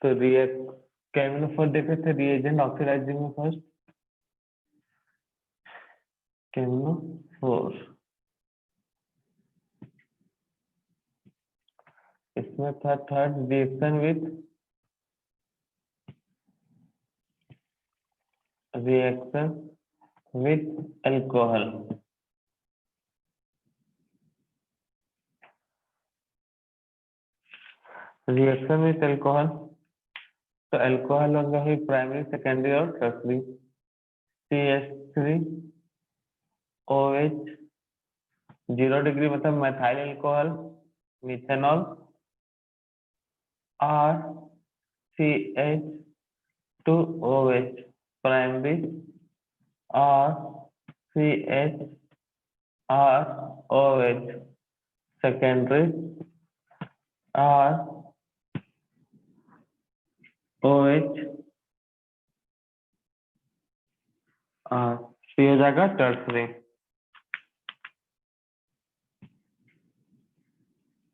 तो केमिनोफोर देखे थे रिएजेंट ऑक्सीडाइजिंग में फर्स्ट केमिनोफोर, इसमें था third reaction with alcohol. Reaction with alcohol, तो अल्कोहल होगा ही प्राइमरी, सेकेंडरी और टर्सरी। CH3OH 0 डिग्री मतलब methyl alcohol, methanol. RCH2OH primary, RCHROH secondary, ROH तो ये हो जाएगा tertiary.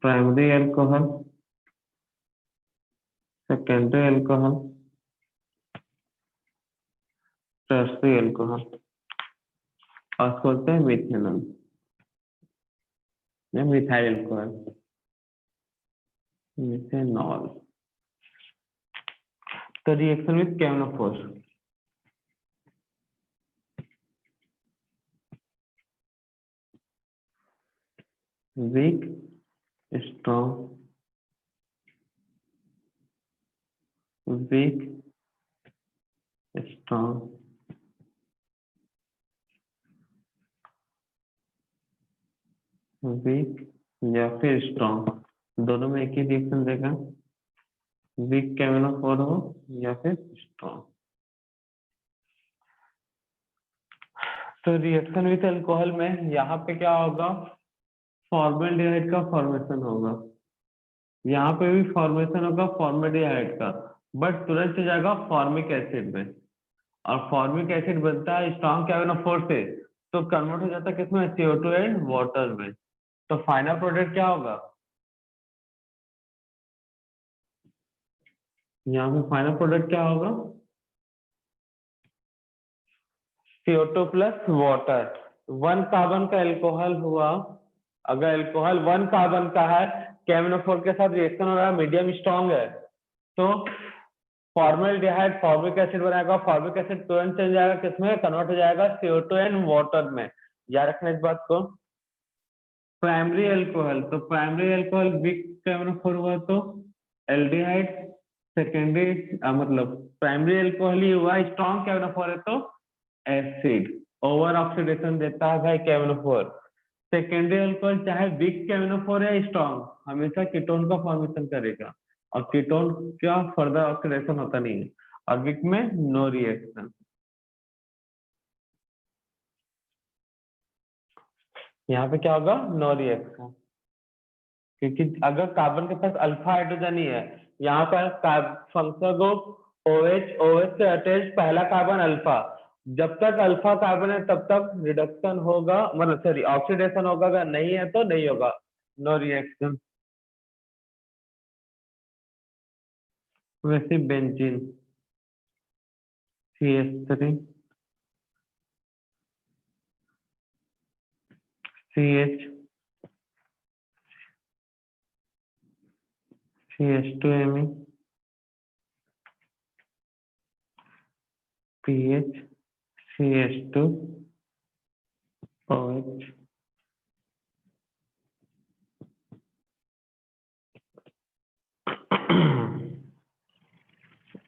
Primary alcohol, secondary alcohol, tertiary alcohol, और बोलते हैं मिथेनॉल या मिथाइल अल्कोहल, मिथेनॉल। तो रिएक्शन विथ केमिनोफोर, weak strong, weak strong, weak या फिर स्ट्रॉन्ग, दोनों में एक ही रिएक्शन देगा, वीक केमिनोफोर हो या फिर स्ट्रॉन्ग। तो रिएक्शन विथ अल्कोहल में यहाँ पे क्या होगा, फॉर्मल्डिहाइड का फॉर्मेशन होगा, यहाँ पे भी फॉर्मेशन होगा फॉर्मल्डिहाइड का, बट तुरंत चला जाएगा फॉर्मिक एसिड में, और फॉर्मिक एसिड बनता है स्ट्रॉन्ग केमिनोफोर से, तो कन्वर्ट हो जाता है किसमें, CO2 एंड वाटर में। तो फाइनल प्रोडक्ट क्या होगा, यहाँ पे फाइनल प्रोडक्ट क्या होगा, CO2 प्लस वाटर। 1 कार्बन का एल्कोहल हुआ, अगर एल्कोहल 1 कार्बन का है, केमिनोफोर के साथ रिएक्शन हो रहा है, मीडियम स्ट्रॉन्ग है, तो फॉर्मल्डिहाइड फॉर्मिक एसिड बनाएगा, फॉर्मिक एसिड तुरंत चल जाएगा किसमें, कन्वर्ट हो जाएगा CO2 एंड वाटर में। याद रखना इस बात को। प्राइमरी अल्कोहल, तो प्राइमरी अल्कोहल वीक केमिनोफोर हुआ तो एल्डिहाइड, सेकेंडरी मतलब प्राइमरी अल्कोहल ही हुआ, स्ट्रॉन्ग केमिनोफोर है तो एसिड, ओवर ऑक्सीडेशन देता है भाई केमिनोफोर। सेकेंडरी अल्कोहल चाहे वीक केमिनोफोर है स्ट्रॉन्ग, हमेशा कीटोन का फॉर्मेशन करेगा, और कीटोन का फर्दर ऑक्सीडेशन होता नहीं है, और वीक में नो रिएक्शन। यहाँ पे क्या होगा, नो रिएक्शन, क्योंकि अगर कार्बन के पास अल्फा हाइड्रोजन ही है, यहाँ पर फंक्शनल ग्रुप OH से अटैच पहला कार्बन अल्फा, जब तक अल्फा कार्बन है तब तक रिडक्शन होगा, मतलब सॉरी ऑक्सीडेशन होगा, अगर नहीं है तो नहीं होगा, नो रिएक्शन। वैसे benzene CH3 CH CH2Me PH CH2OH।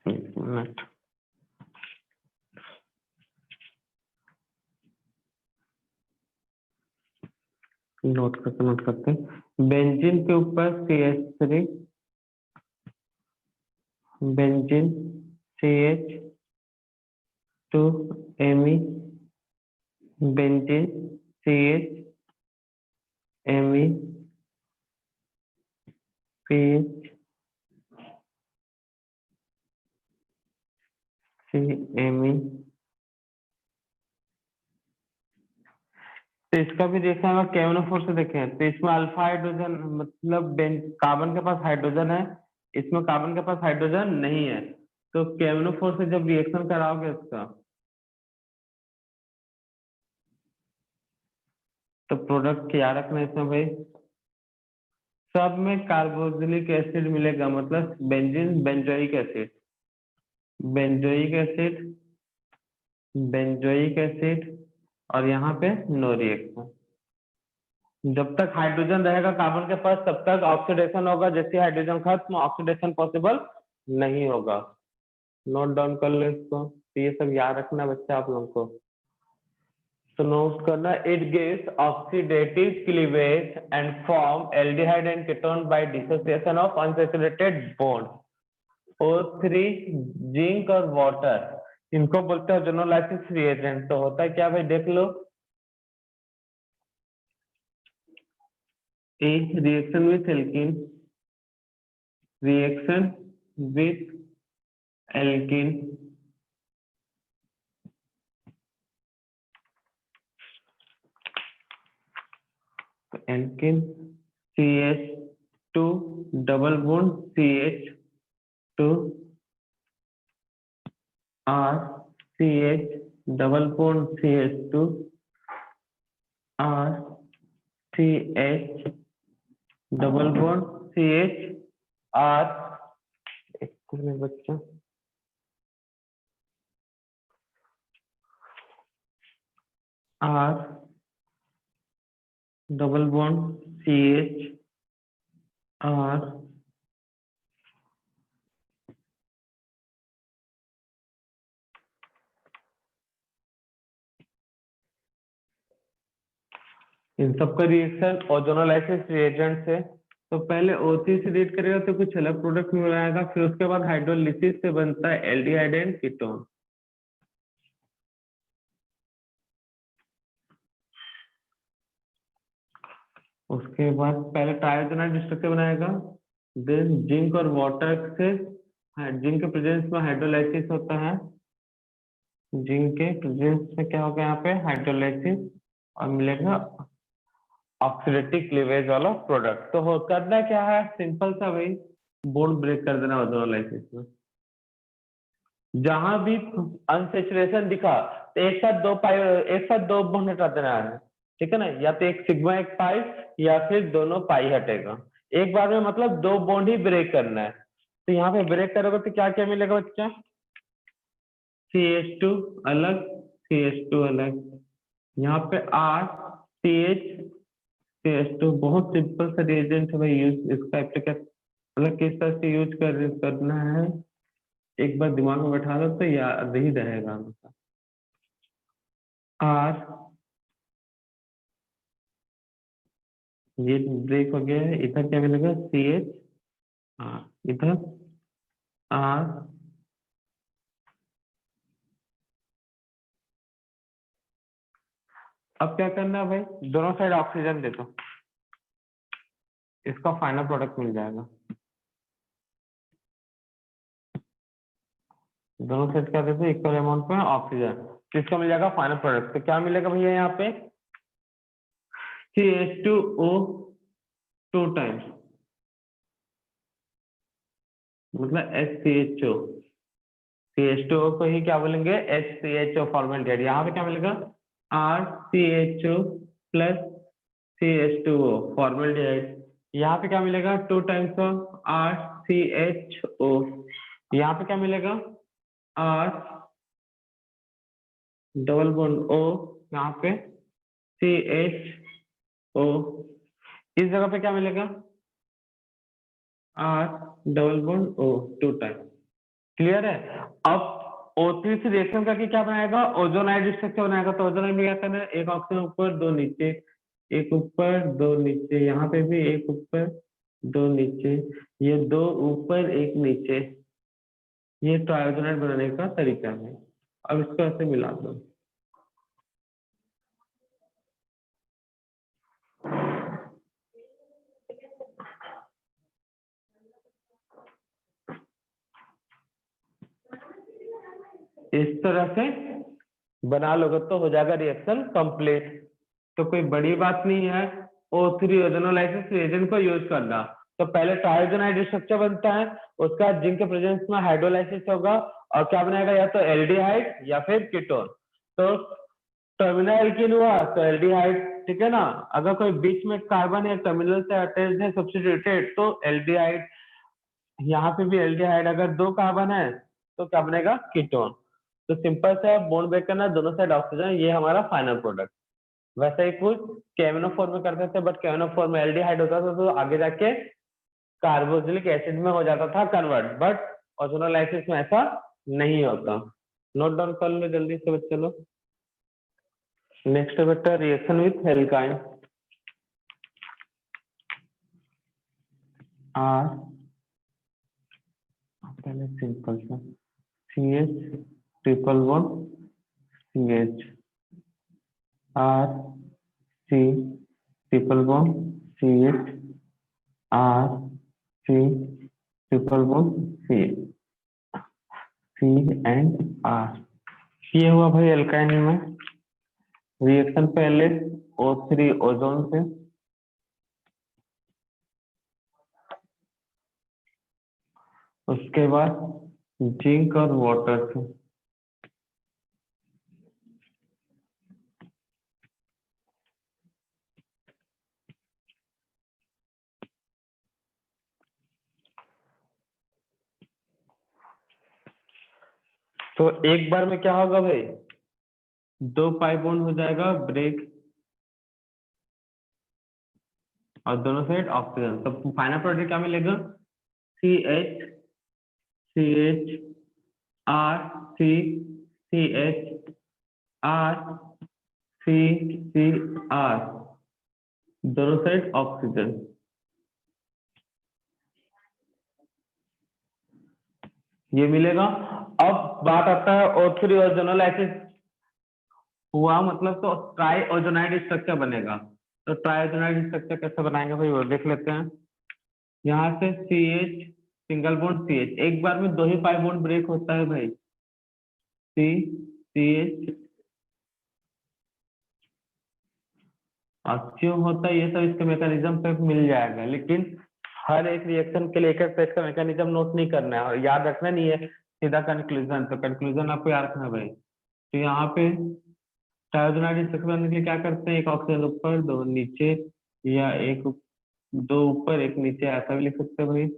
एक मिनट, नोट करते हैं। बेंजीन के ऊपर CH3, benzene CH2Me, benzene CHMe PH CMe। तो इसका भी देखा होगा केमिनोफोर से देखे हैं, तो इसमें अल्फा हाइड्रोजन मतलब कार्बन के पास हाइड्रोजन है, इसमें कार्बन के पास हाइड्रोजन नहीं है, तो KMnO4 से जब रिएक्शन कराओगे इसका, तो प्रोडक्ट क्या रखना है इसमें भाई, सब में कार्बोक्सिलिक एसिड मिलेगा, मतलब benzene benzoic acid, benzoic acid, benzoic acid, और यहाँ पे नो रिएक्शन। जब तक हाइड्रोजन रहेगा कार्बन के पास तब तक ऑक्सीडेशन होगा, जैसे हाइड्रोजन खत्म ऑक्सीडेशन पॉसिबल नहीं होगा। नोट डाउन कर लो इसको, तो ये सब याद रखना बच्चा आप लोगों को। तो नोट करना, it gives oxidative cleavage and form aldehyde and ketone by dissociation of unsaturated bond. O3 zinc और वाटर, इनको बोलते हैं ओजोनोलाइसिस रिएजेंट। तो होता है क्या भाई, देख लो, A reaction with alkene, reaction with alkene, alkene CH2 double bond CH2 R CH double bond CH2 R CH double bond CH R, एक मिनट बच्चा, R double bond CH R, इन सबका reaction ozonolysis reagent से। तो पहले O3 से read करेगा तो कुछ अलग प्रोडक्ट मिल आएगा, फिर उसके बाद हाइड्रोलिसिस से बनता है एल्डिहाइड एंड कीटोन। उसके बाद पहले ट्रायोजेनाइड स्ट्रक्चर बनाएगा, देन जिंक और वाटर से, जिंक के प्रेजेंस में हाइड्रोलाइसिस होता है, जिंक के प्रेजेंस में क्या होगा यहाँ पे हाइड्रोलाइसिस, और मिलेगा ऑक्सीडेटिव क्लीवेज वाला प्रोडक्ट। तो हो करना क्या है, सिंपल सा भाई, बॉन्ड ब्रेक कर देना ओजोनोलाइसिस में। जहां भी अनसेचुरेशन दिखा तो एक साथ दो बॉन्ड हटा देना है, ठीक है ना, या तो एक सिग्मा एक पाई, या फिर दोनों पाई हटेगा। एक बार में मतलब दो बॉन्ड ही ब्रेक करना है। तो यहाँ पे ब्रेक करोगे तो क्या क्या मिलेगा बच्चा, CH2 अलग, CH2 अलग, यहाँ पे R CH CH2, बहुत सिंपल सा रिएजेंट है भाई, यूज इसका एप्लीकेशन मतलब किस तरह से यूज करना है, एक बार दिमाग में बैठा दो तो याद ही रहेगा हमेशा। R, ये ब्रेक हो गया है, इधर क्या मिलेगा CH, इधर R, अब क्या करना है भाई, दोनों साइड ऑक्सीजन दे दो, इसका फाइनल प्रोडक्ट मिल जाएगा। दोनों साइड क्या देते हैं, इक्वल अमाउंट में ऑक्सीजन, तो इसका मिल जाएगा फाइनल प्रोडक्ट। तो क्या मिलेगा भैया यहाँ पे, CH2O 2 टाइम्स, मतलब HCHO, CH2O को ही क्या बोलेंगे, HCHO फॉर्मेल्डिहाइड। यहाँ पे क्या मिलेगा, RCHO प्लस CH2O फॉर्मेल्डिहाइड। यहाँ पे क्या मिलेगा, 2 टाइम्स ऑफ RCHO। यहाँ पे क्या मिलेगा, R डबल बॉन्ड O, यहाँ पे CHO, इस जगह पे क्या मिलेगा, R double bond O 2 times. Clear है। अब O3 से रिएक्शन करके क्या बनाएगा, ओजोनाइड स्ट्रक्चर बनाएगा। तो ओजोनाइड में क्या करना है, एक ऑक्सीजन ऊपर दो नीचे, एक ऊपर दो नीचे, यहाँ पे भी एक ऊपर दो नीचे, ये दो ऊपर एक नीचे, ये ट्रायोजेनाइड बनाने का तरीका है। अब इसको ऐसे मिला दो, इस तरह से बना लोगे तो हो जाएगा रिएक्शन कंप्लीट। तो कोई बड़ी बात नहीं है O3 ओजोनोलाइसिस रिएजेंट को यूज करना। तो पहले ट्रायोजेनाइड स्ट्रक्चर बनता है, उसके बाद जिंक के प्रेजेंस में हाइड्रोलाइसिस होगा और क्या बनेगा, या तो एल्डिहाइड या फिर कीटोन। तो टर्मिनल एल्कीन हुआ तो एल्डिहाइड, ठीक है ना। अगर कोई बीच में कार्बन या टर्मिनल से अटैच्ड है सब्स्टिट्यूटेड तो एल्डिहाइड। यहाँ पे भी एल्डिहाइड, अगर दो कार्बन है तो क्या बनेगा, कीटोन। तो सिंपल से बॉन्ड ब्रेक करना, दोनों साइड ऑक्सीजन, ये हमारा फाइनल प्रोडक्ट। वैसे ही कुछ केमिनोफोर में करते थे, बट केमिनोफोर में एल्डिहाइड होता था तो आगे जाके कार्बोक्सिलिक एसिड में हो जाता था कन्वर्ट, बट ओजोनोलाइसिस में ऐसा नहीं होता। नोट डाउन कर लो जल्दी से बच्चे लोग। नेक्स्ट बेटा रिएक्शन विथ एल्काइन। आर, पहले सिंपल सा CH triple bond CH, or C triple bond CH, or C triple bond C, C and R। ये हुआ भाई एल्काइन में रिएक्शन, पहले O3 ओजोन से, उसके बाद जिंक और वाटर से। तो एक बार में क्या होगा भाई, दो पाई बॉन्ड हो जाएगा ब्रेक और दोनों साइड ऑक्सीजन। तो फाइनल प्रोडक्ट क्या मिलेगा, CH CH R C CH R C C R, दोनों साइड ऑक्सीजन। ये मिलेगा। अब बात आता है O3 ओजोनोलाइसिस हुआ मतलब तो ट्राई ओजोनाइड स्ट्रक्चर बनेगा। तो ट्राई ओजोनाइड स्ट्रक्चर कैसे बनाएंगे भाई, वो देख लेते हैं। यहाँ से CH सिंगल बॉन्ड CH, एक बार में दो ही पाई बॉन्ड ब्रेक होता है भाई, C CH। और क्यों होता है ये सब, इसके मैकेनिज्म पे मिल जाएगा, लेकिन हर एक रिएक्शन के लिए एक एक का मैकेनिज्म नोट नहीं करना है और याद रखना नहीं है, सीधा कंक्लूजन। तो कंक्लूजन आपको याद रखना है भाई। तो यहाँ पे ट्रायोजेनाइड स्ट्रक्चर बनाने के लिए क्या करते हैं, एक ऑक्सीजन ऊपर दो नीचे, या एक दो ऊपर एक नीचे, ऐसा भी लिख सकते हैं भाई।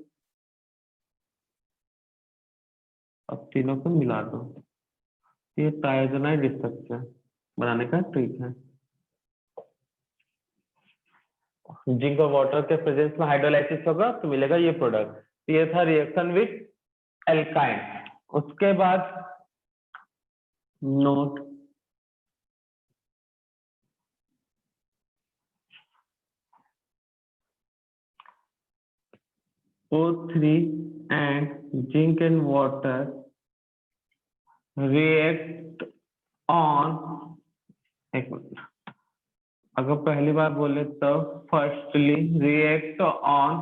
अब तीनों को मिला दो, ये ट्रायोजेनाइड स्ट्रक्चर बनाने का ट्रिक है। जिंक और वाटर के प्रेजेंस में हाइड्रोलाइसिस होगा तो मिलेगा ये प्रोडक्ट। ये था रिएक्शन विथ एल्काइन। उसके बाद note, O3 and zinc and water react on, एक मिनट, अगर पहली बार बोले तो firstly react on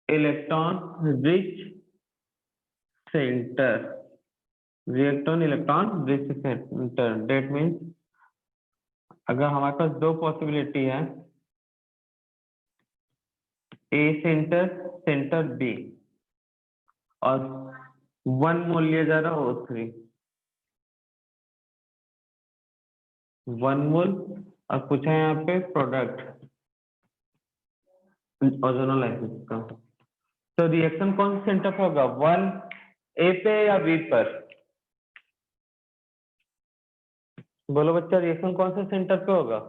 electron rich centre, react on electron rich centre. That means अगर हमारे पास दो पॉसिबिलिटी है, ए सेंटर सेंटर बी, और 1 मोल लिया जा रहा है O3, 1 मोल, और पूछा है यहाँ पे प्रोडक्ट ओजोनोलाइसिस का। तो रिएक्शन कौन से सेंटर पर होगा, 1A पे या B पर, बोलो बच्चा रिएक्शन कौन से सेंटर पे होगा,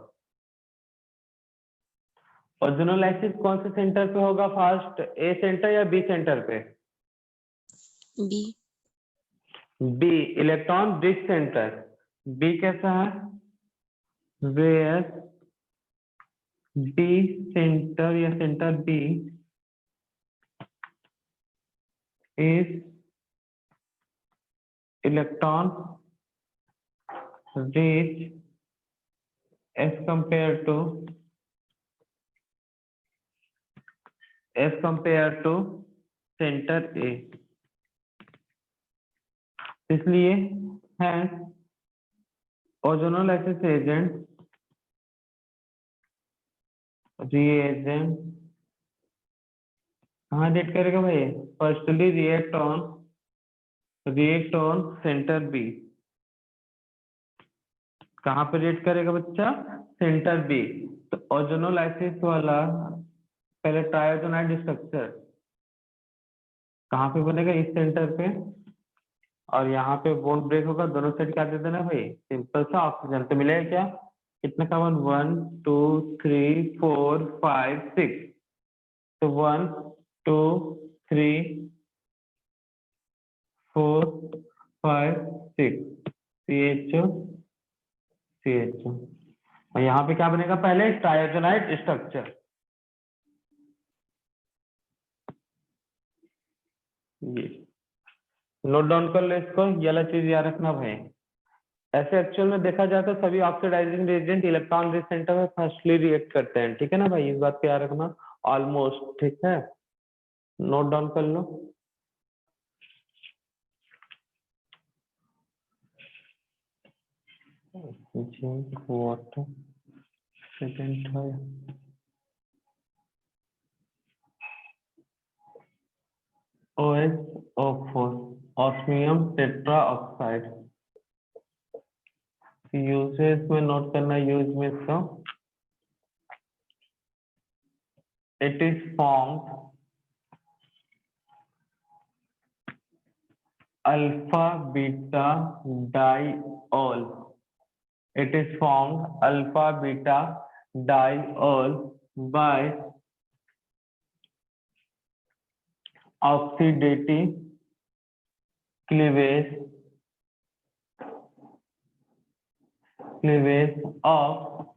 ओजोनोलाइसिस कौन से सेंटर पे होगा फास्ट, A सेंटर या B सेंटर पे, B electron rich centre. B कैसा है, वेयर B सेंटर या centre B is electron rich as compared to center A। इसलिए है ओजोनोलाइसिस एजेंट रिएजेंट कहाँ रिएक्ट करेगा भाई? Firstly react on centre B. कहाँ पे रिएक्ट करेगा बच्चा? Centre B. तो ओजोनोलाइसिस वाला पहले ट्राइओजोनाइड स्ट्रक्चर कहाँ पे बनेगा? इस सेंटर पे। और यहाँ पे बॉन्ड ब्रेक होगा, दोनों साइड क्या दे देना भाई? सिंपल सा ऑक्सीजन। तो मिलेगा क्या? कितने कार्बन? 1 2 3 4 5 6। तो 1 2 3 4 5 6 CHO CHO। और यहाँ पे क्या बनेगा? पहले ट्राइओजोनाइड स्ट्रक्चर। ये नोट डाउन कर लो इसको, ये वाला चीज याद रखना भाई। ऐसे एक्चुअल में देखा जाए तो सभी oxidising reagent electron rich centre में फर्स्टली रिएक्ट करते हैं, ठीक है ना भाई? इस बात को याद रखना ऑलमोस्ट, ठीक है? नोट डाउन कर लो। जिंक वाटर सेकेंड है। OSO4 osmium tetra oxide. Uses में नोट करना, यूज में इसका it is formed alpha beta diol. It is formed alpha beta diol by oxidative cleavage of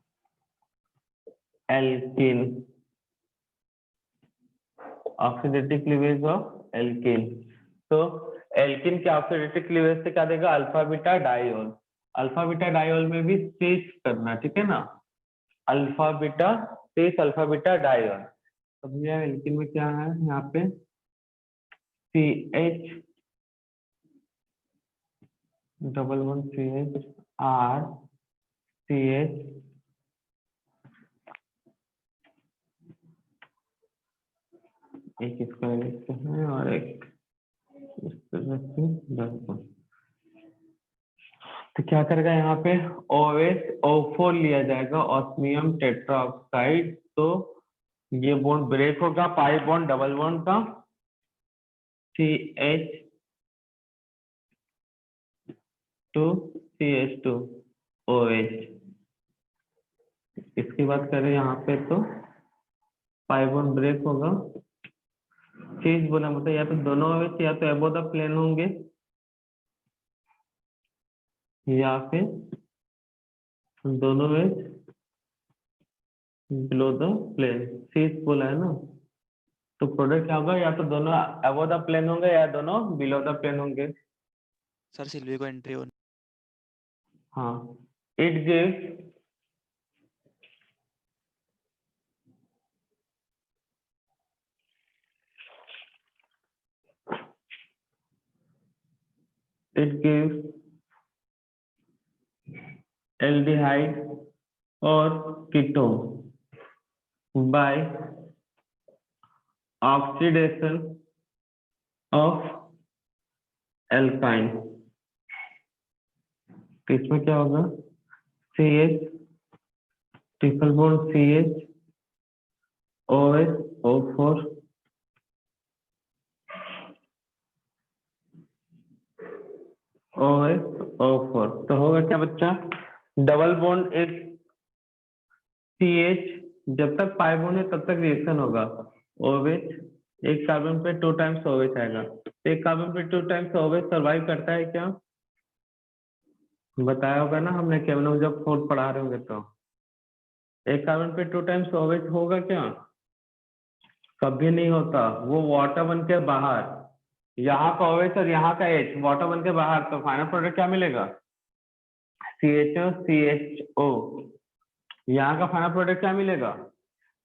alkene. Oxidative cleavage of alkene. तो alkene के oxidative cleavage से क्या देगा? Alpha beta diol. Alpha beta diol में भी सीस करना, ठीक है ना? अल्फा बीटा सीस, अल्फा बीटा डाइऑल। तो भैया एल्केन में क्या है यहाँ पे? CH double one CH R CH एक इसका लिखते हैं और एक इस तरह से 10। तो क्या करेगा यहाँ पे? OSO4 लिया जाएगा, ऑस्मियम टेट्रा ऑक्साइड। तो ये बॉन्ड ब्रेक होगा, पाई बॉन्ड डबल बॉन्ड का CH2 CH2OH। इसकी बात करें यहाँ पे तो पाई बॉन्ड ब्रेक होगा। चीज बोला मतलब या तो दोनों OH या तो अबव द प्लेन होंगे या फिर दोनों OH बिलो द प्लेन। सीस बोला है ना, तो प्रोडक्ट क्या होगा? या तो दोनों अबव द प्लेन होंगे या दोनों बिलो द प्लेन होंगे। सर सिल्वी को एंट्री हो। हाँ, इट गिव्स एल्डिहाइड और ketone by oxidation of alkyne. तो इसमें क्या होगा? CH triple bond CH OSO4 OSO4। तो होगा क्या बच्चा? डबल बॉन्ड एक CH, जब तक पाई बॉन्ड है तब तक रिएक्शन होगा। OH एक कार्बन पे 2 टाइम्स OH आएगा। एक कार्बन पे 2 टाइम्स OH सर्वाइव करता है क्या? बताया होगा ना हमने केवल जब 4 पढ़ा रहे होंगे तो। एक कार्बन पे 2 टाइम्स OH होगा क्या? कभी नहीं होता, वो वाटर बन के बाहर। यहाँ का OH और यहाँ का H वाटर बन के बाहर, तो फाइनल प्रोडक्ट क्या मिलेगा? CHO CHO। यहाँ का फाइनल प्रोडक्ट क्या मिलेगा?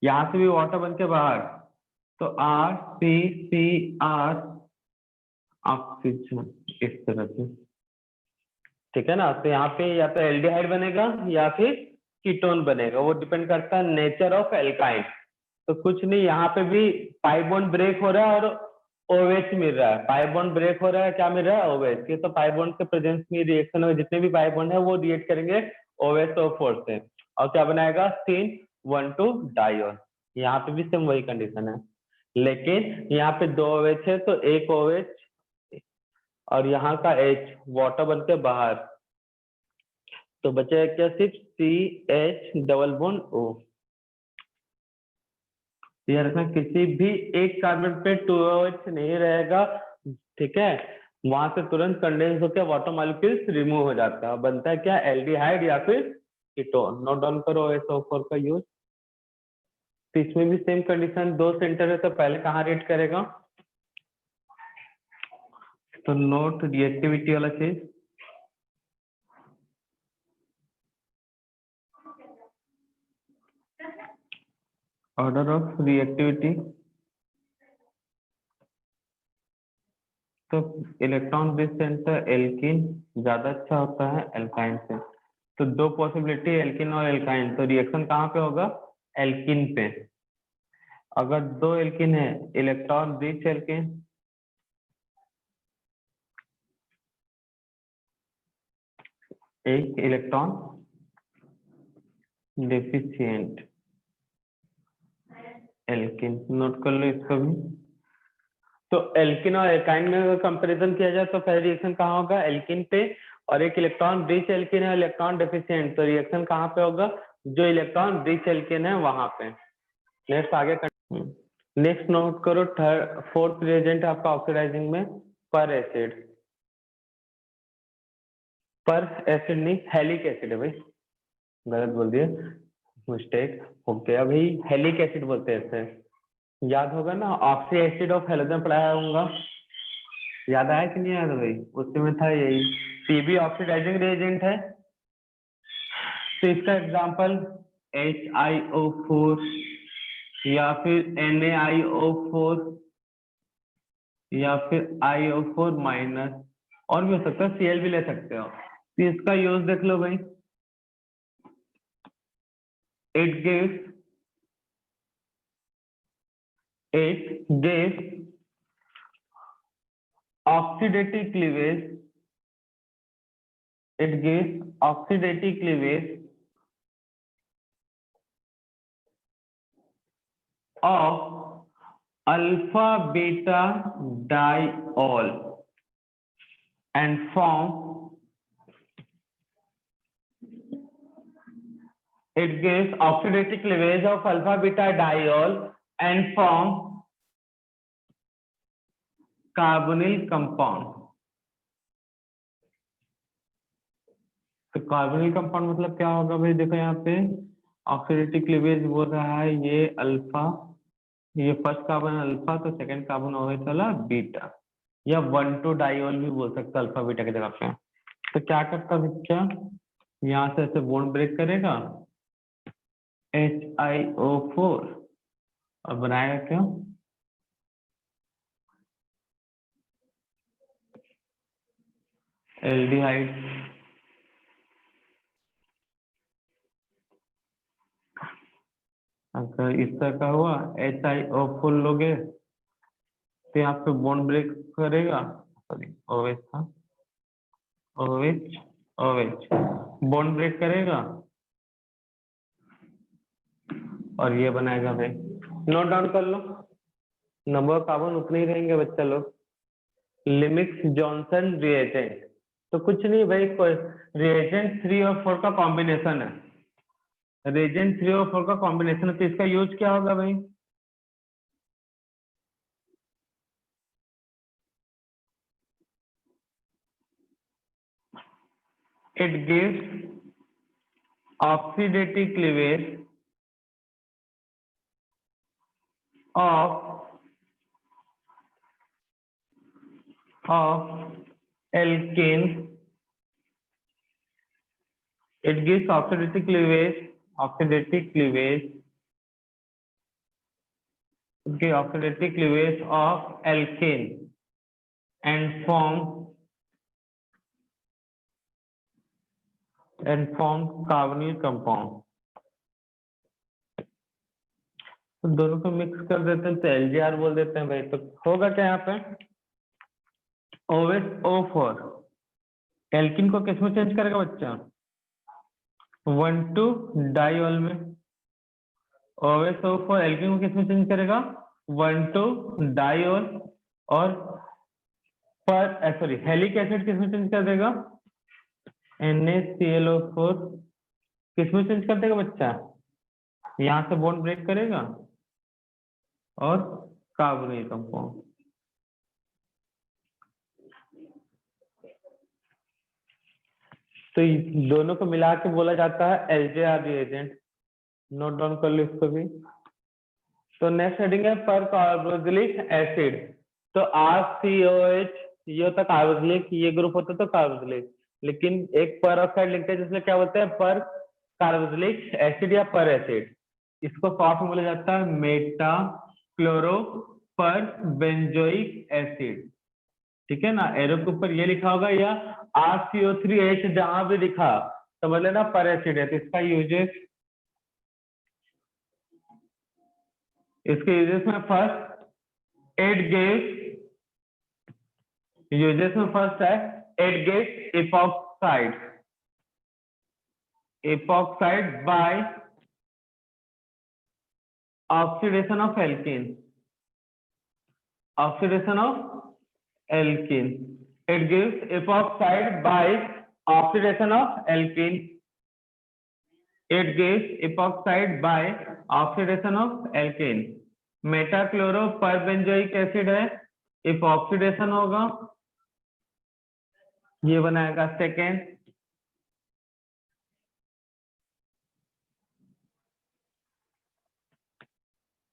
यहाँ से भी वाटर बन के बाहर, तो RCCR ऑक्सीजन, इस तरह से, ठीक है ना? तो यहाँ पे या तो एल्डिहाइड बनेगा या फिर कीटोन बनेगा, वो डिपेंड करता है नेचर ऑफ एल्काइन। तो कुछ नहीं, यहाँ पे भी पाई बॉन्ड ब्रेक हो रहा है और OH मिल रहा है, पाई बॉन्ड ब्रेक हो रहा है, क्या मिल रहा है OH। ये तो पाई बॉन्ड के प्रेजेंस में रिएक्शन में जितने भी पाई बॉन्ड है वो रिएक्ट करेंगे OH से, और क्या बनाएगा सीन 1,2 डाइऑन। यहाँ पे भी सेम वही कंडीशन है, लेकिन यहाँ पे 2 OH है तो एक OH और यहाँ का H वाटर बन के बाहर, तो बचेगा क्या सिर्फ CH डबल बॉन्ड O। यार रखना किसी भी एक कार्बन पे 2OH नहीं रहेगा, ठीक है, वहां से तुरंत कंडेंस होकर वाटर मॉलिक्यूल्स रिमूव हो जाता है, बनता है क्या एल्डिहाइड या फिर कीटोन। नोट डाउन करो SO4 का यूज। तो इसमें भी सेम कंडीशन, 2 सेंटर है तो पहले कहाँ रेट करेगा, तो नोट रिएक्टिविटी वाला चीज, ऑर्डर ऑफ रिएक्टिविटी। तो इलेक्ट्रॉन बेस सेंटर एल्किन ज्यादा अच्छा होता है एल्काइन से, तो 2 पॉसिबिलिटी एल्किन और एल्काइन, तो रिएक्शन कहाँ पे होगा एल्किन पे। अगर 2 एल्किन है, इलेक्ट्रॉन रिच एल्किन, एक इलेक्ट्रॉन डेफिशिएंट एल्किन, नोट कर लो इसको भी। तो एल्किन और एल्काइन में अगर कंपैरिजन किया जाए तो पहले रिएक्शन कहाँ होगा एल्किन पे, और एक इलेक्ट्रॉन रिच एल्किन है इलेक्ट्रॉन डेफिशिएंट, तो रिएक्शन कहाँ पे होगा जो इलेक्ट्रॉन रिच एल्किन है वहां पे। नेक्स्ट आगे, नेक्स्ट नोट करो फोर्थ रिएजेंट आपका ऑक्सीडाइजिंग में पर एसिड, पर एसिड नहीं हेलिक एसिड है भाई, गलत बोल दिए, मिस्टेक हो गया भाई, हेलिक एसिड बोलते हैं इसे, याद होगा ना ऑक्सी एसिड ऑफ हेलोजन पढ़ाया होगा, याद आया कि नहीं याद भाई, उसमें में था यही, पीबी ऑक्सीडाइजिंग रिएजेंट है। तो इसका एग्जांपल HiO4 या फिर NaIO4 या फिर IO4 माइनस, और भी हो सकता है Cl भी ले सकते हो। तो इसका यूज देख लो भाई, it gives oxidative cleavage, it gives oxidative cleavage of alpha beta diol and form, it gives oxidative cleavage of alpha beta diol and form carbonyl compound। तो कार्बोनिल कंपाउंड मतलब क्या होगा भाई, देखो यहाँ पे ऑक्सीडेटिव क्लीवेज बोल रहा है ये अल्फा, ये फर्स्ट कार्बन अल्फा तो सेकंड कार्बन होगा चला बीटा, या 1,2 डाइऑल भी बोल सकते अल्फा बीटा की जगह पे। तो क्या करता बच्चा, यहाँ से ऐसे बॉन्ड ब्रेक करेगा HiO4 और बनाएगा क्या एल्डिहाइड। अगर इस तरह का हुआ HiO4 लोगे तो यहाँ पे बॉन्ड ब्रेक करेगा, सॉरी OH था, OH बॉन्ड ब्रेक करेगा और ये बनाएगा भाई। नोट डाउन कर लो, नंबर कार्बन उतने ही रहेंगे बच्चा लोग। लिमिक्स जॉनसन रिएजेंट, तो कुछ नहीं भाई, कोई रिएजेंट 3 और 4 का कॉम्बिनेशन है, रिएजेंट 3 और 4 का कॉम्बिनेशन है, तो इसका यूज क्या होगा भाई, it gives oxidative cleavage of alkane, it gives oxidative cleavage of alkane and form carbonyl compound। तो दोनों को मिक्स कर देते हैं तो LGR बोल देते हैं भाई। तो होगा क्या यहाँ पे, OH-O4 एल्किन को किसमें चेंज करेगा बच्चा, 1,2-डाइऑल में। OH-O4 एल्किन को किसमें चेंज करेगा, 1,2-डाइऑल। और सॉरी हेलिक एसिड किसमें चेंज कर देगा, NaClO4 किसमें चेंज कर देगा बच्चा, यहाँ से बॉन्ड ब्रेक करेगा और कार्बोनिल कंपाउंड। तो दोनों को मिला के बोला जाता है LJR रिएजेंट। नोट डाउन कर लो इसको भी। तो नेक्स्ट हेडिंग है पर कार्बोक्सिलिक एसिड। तो RCOH ये होता है कार्बोक्सिलिक, ये ग्रुप होता है तो कार्बोक्सिलिक, लेकिन एक पर ऑक्साइड लिखते हैं जिसमें क्या बोलते हैं, पर कार्बोक्सिलिक एसिड या पर एसिड। इसको शॉर्ट में बोला जाता है मेटा क्लोरो पर बेंजोइक एसिड। ठीक है ना, एरो के ऊपर ये लिखा होगा या RCO3H जहां भी लिखा समझ लेना पर एसिड है। तो इसका यूजेस, इसके यूजेस में फर्स्ट इट गिव्स, यूजेस में फर्स्ट है it gives epoxide, epoxide by oxidation of alkene, oxidation of alkene. It gives epoxide by oxidation of alkene. It gives epoxide by oxidation of alkene. Metachloro perbenzoic acid है, epoxidation होगा, ये बनाएगा second.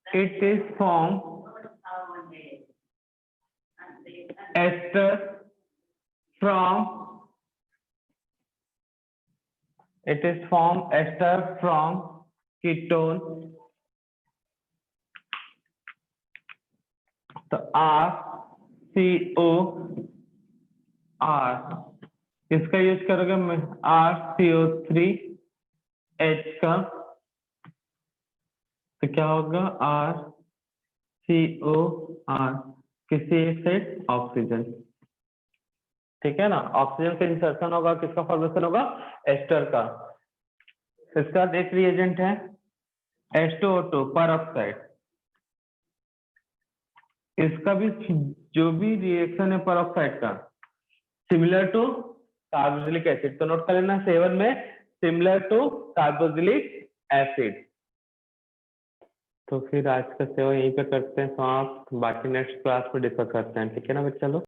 It is formed ester from, it is formed ester from ketone। तो RCOR इसका use करोगे RCO3H का, तो क्या होगा RCOR किसी एक से ऑक्सीजन। ठीक है ना, ऑक्सीजन का इंसर्शन होगा, किसका फॉर्मेशन होगा, एस्टर का। इसके बाद एक रिएजेंट है H2O2 पर ऑक्साइड। इसका भी जो भी रिएक्शन है पर ऑक्साइड का सिमिलर टू कार्बोक्सिलिक एसिड। तो नोट कर लेना 7 में सिमिलर टू कार्बोक्सिलिक एसिड। तो फिर आज का सेवा यहीं पे करते हैं समाप्त, बाकी नेक्स्ट क्लास में डिस्कस करते हैं। ठीक है ना बच्चा लोग।